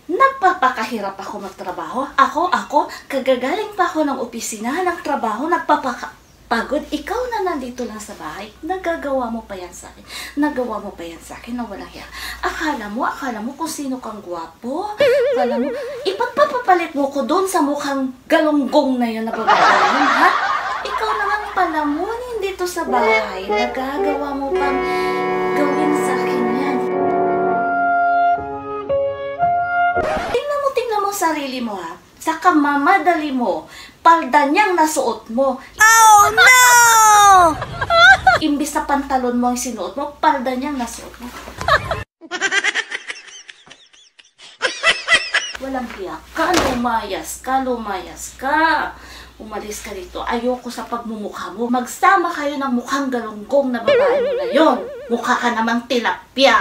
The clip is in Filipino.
Nagpapakahirap ako magtrabaho. Ako, kagagaling pa ako ng opisina, ng trabaho, nagpapagod. Ikaw na nandito lang sa bahay, nagagawa mo pa yan sa akin. Nagawa mo pa yan sa akin na walang hiya. Akala mo kung sino kang gwapo. Akala mo, ipagpapapalit mo ko doon sa mukhang galunggong na yun na babae yun, ha? Ikaw na ang palamunin dito sa bahay, nagagawa mo pang gawin sa akin yan. Tingnan mo sarili mo, ha? Sa kamamadali mo, palda niyang nasuot mo. Oh no! Imbis na pantalon mo ang sinuot mo, palda niyang nasuot mo. Walang hiya ka, lumayas ka. Umalis ka dito. Ayoko sa pagmumukha mo. Magsama kayo ng mukhang galunggong na babae mo na yon. Mukha ka namang tilapia.